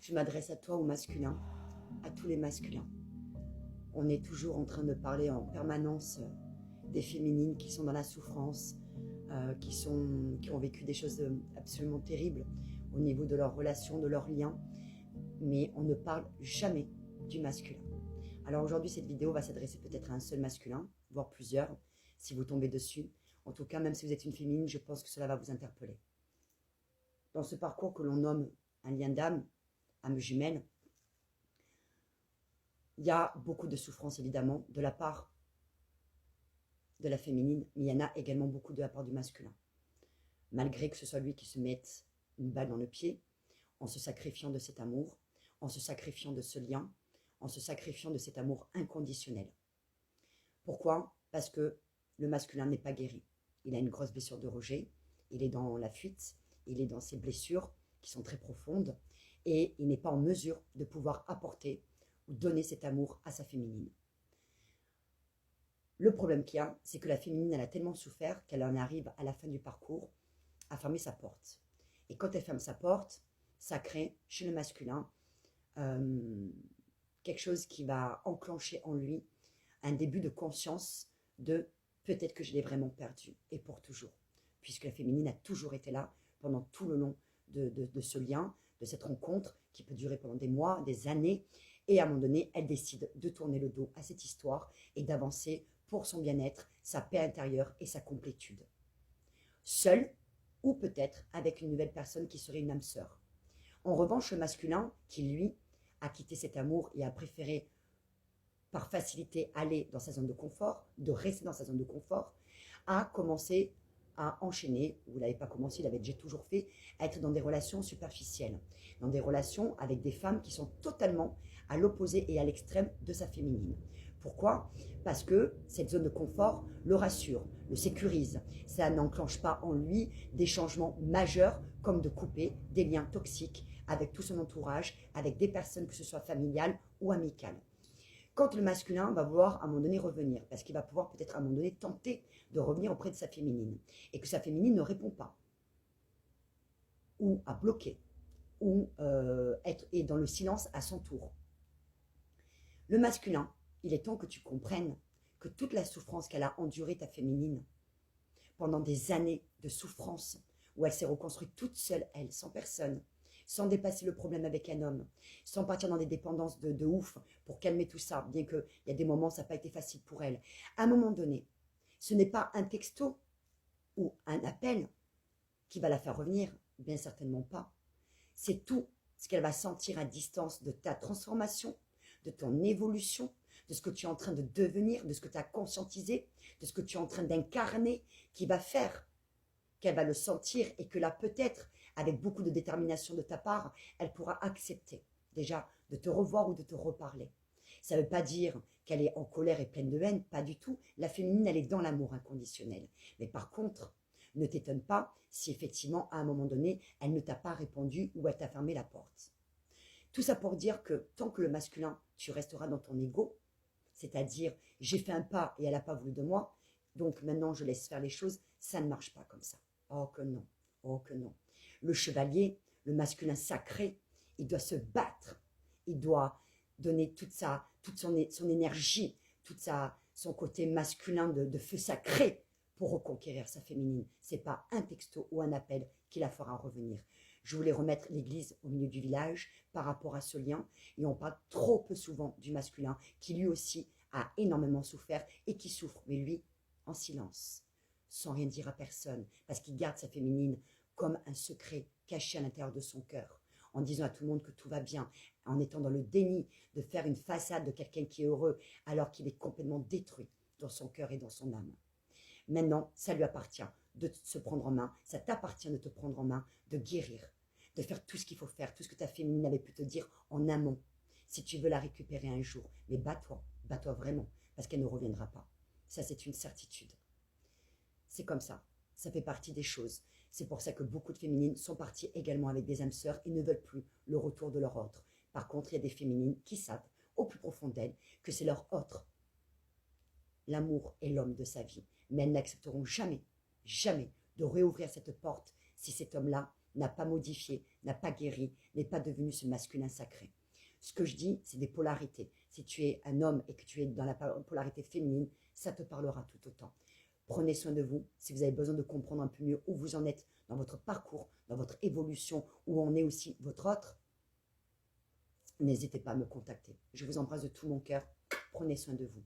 Je m'adresse à toi au masculin, à tous les masculins. On est toujours en train de parler en permanence des féminines qui sont dans la souffrance, qui ont vécu des choses absolument terribles au niveau de leurs relations, de leurs liens, mais on ne parle jamais du masculin. Alors aujourd'hui, cette vidéo va s'adresser peut-être à un seul masculin, voire plusieurs, si vous tombez dessus. En tout cas, même si vous êtes une féminine, je pense que cela va vous interpeller. Dans ce parcours que l'on nomme un lien d'âme, âme jumelle, il y a beaucoup de souffrance évidemment de la part de la féminine, mais il y en a également beaucoup de la part du masculin. Malgré que ce soit lui qui se mette une balle dans le pied, en se sacrifiant de cet amour, en se sacrifiant de ce lien, en se sacrifiant de cet amour inconditionnel. Pourquoi? Parce que le masculin n'est pas guéri. Il a une grosse blessure de rejet, il est dans la fuite, il est dans ses blessures qui sont très profondes et il n'est pas en mesure de pouvoir apporter ou donner cet amour à sa féminine. Le problème qu'il y a, c'est que la féminine, elle a tellement souffert qu'elle en arrive à la fin du parcours à fermer sa porte. Et quand elle ferme sa porte, ça crée chez le masculin quelque chose qui va enclencher en lui un début de conscience de peut-être que je l'ai vraiment perdu et pour toujours. Puisque la féminine a toujours été là pendant tout le long de ce lien, de cette rencontre qui peut durer pendant des mois, des années. Et à un moment donné, elle décide de tourner le dos à cette histoire et d'avancer pour son bien-être, sa paix intérieure et sa complétude. Seule ou peut-être avec une nouvelle personne qui serait une âme sœur. En revanche, le masculin qui, lui, a quitté cet amour et a préféré par facilité aller dans sa zone de confort, de rester dans sa zone de confort, a commencé à enchaîner, ou il n'avait pas commencé, il avait déjà toujours fait, à être dans des relations superficielles, dans des relations avec des femmes qui sont totalement à l'opposé et à l'extrême de sa féminine. Pourquoi? Parce que cette zone de confort le rassure, le sécurise. Ça n'enclenche pas en lui des changements majeurs comme de couper des liens toxiques avec tout son entourage, avec des personnes que ce soit familiales ou amicales. Quand le masculin va vouloir à un moment donné revenir, parce qu'il va pouvoir peut-être à un moment donné tenter de revenir auprès de sa féminine, et que sa féminine ne répond pas, ou à bloquer, ou est dans le silence à son tour. Le masculin, il est temps que tu comprennes que toute la souffrance qu'elle a endurée, ta féminine, pendant des années de souffrance, où elle s'est reconstruite toute seule, elle, sans personne, sans dépasser le problème avec un homme, sans partir dans des dépendances de ouf pour calmer tout ça, bien qu'il y a des moments, ça n'a pas été facile pour elle. À un moment donné, ce n'est pas un texto ou un appel qui va la faire revenir, bien certainement pas. C'est tout ce qu'elle va sentir à distance de ta transformation, de ton évolution, de ce que tu es en train de devenir, de ce que tu as conscientisé, de ce que tu es en train d'incarner, qui va faire qu'elle va le sentir et que là, peut-être, avec beaucoup de détermination de ta part, elle pourra accepter déjà de te revoir ou de te reparler. Ça ne veut pas dire qu'elle est en colère et pleine de haine, pas du tout. La féminine, elle est dans l'amour inconditionnel. Mais par contre, ne t'étonne pas si effectivement, à un moment donné, elle ne t'a pas répondu ou elle t'a fermé la porte. Tout ça pour dire que tant que le masculin, tu resteras dans ton ego, c'est-à-dire j'ai fait un pas et elle n'a pas voulu de moi, donc maintenant je laisse faire les choses, ça ne marche pas comme ça. Oh que non, oh que non. Le chevalier, le masculin sacré, il doit se battre, il doit donner toute son énergie, son côté masculin de feu sacré pour reconquérir sa féminine. Ce n'est pas un texto ou un appel qui la fera revenir. Je voulais remettre l'église au milieu du village par rapport à ce lien. Et on parle trop peu souvent du masculin qui lui aussi a énormément souffert et qui souffre, mais lui, en silence, sans rien dire à personne, parce qu'il garde sa féminine comme un secret caché à l'intérieur de son cœur, en disant à tout le monde que tout va bien, en étant dans le déni de faire une façade de quelqu'un qui est heureux alors qu'il est complètement détruit dans son cœur et dans son âme. Maintenant, ça lui appartient de se prendre en main, ça t'appartient de te prendre en main, de guérir, de faire tout ce qu'il faut faire, tout ce que ta féminine avait pu te dire en amont, si tu veux la récupérer un jour. Mais bats-toi vraiment, parce qu'elle ne reviendra pas. Ça, c'est une certitude. C'est comme ça, ça fait partie des choses. C'est pour ça que beaucoup de féminines sont parties également avec des âmes sœurs et ne veulent plus le retour de leur autre. Par contre, il y a des féminines qui savent, au plus profond d'elles, que c'est leur autre, l'amour est l'homme de sa vie. Mais elles n'accepteront jamais, jamais de réouvrir cette porte si cet homme-là n'a pas modifié n'a pas guéri, n'est pas devenu ce masculin sacré. Ce que je dis, c'est des polarités. Si tu es un homme et que tu es dans la polarité féminine, ça te parlera tout autant. Prenez soin de vous. Si vous avez besoin de comprendre un peu mieux où vous en êtes dans votre parcours, dans votre évolution, où en est aussi votre autre, n'hésitez pas à me contacter. Je vous embrasse de tout mon cœur. Prenez soin de vous.